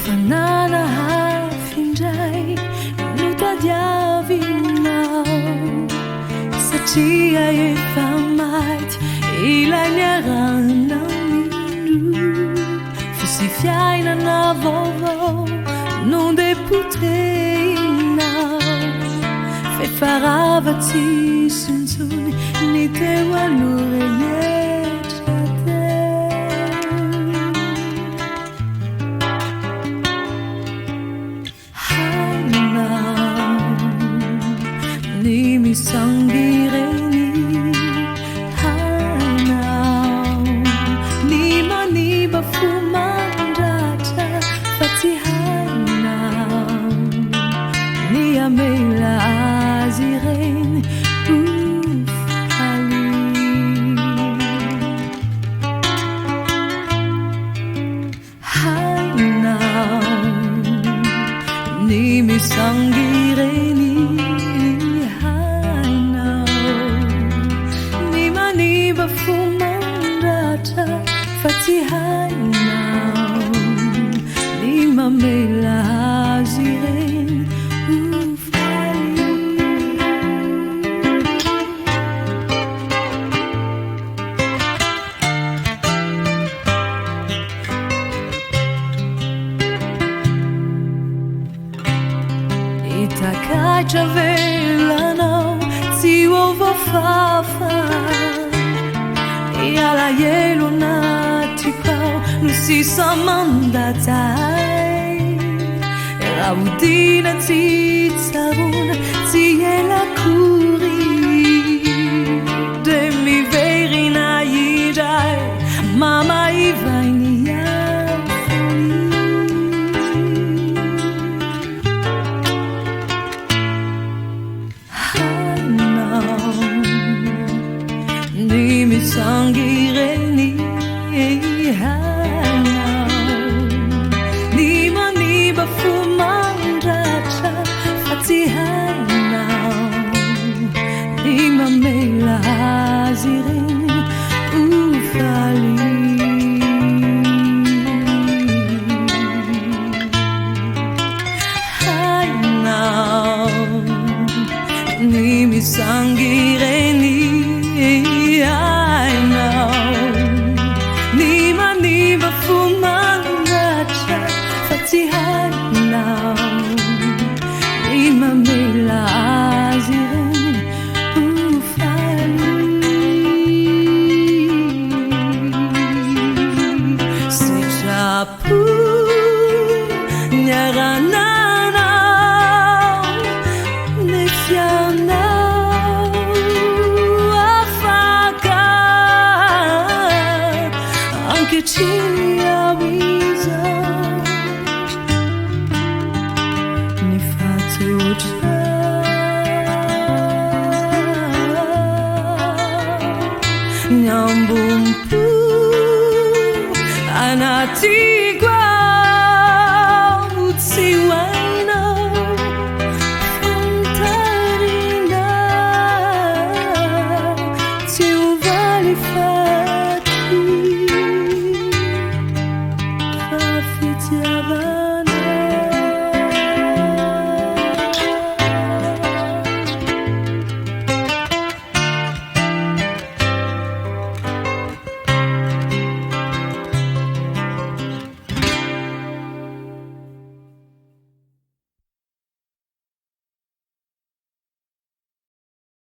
fananahafindray no tadiavinao satria efa maity ilay niaranao mino fosy fiainana vaovao non de potreinao fefaravatsy sintsony ny teo alorenetra hainao ny misangireny hainao ny maniba fo mandratra fa tsy hainao ny amela azy ireny sangireni hainao ny maniba fo mandratra fa tsy hainao ny mamela azy ireny Travelanao tsy ovafafa ialahelo natikao no sisa mandatsay raha odina tsy tsarona tsy ela kory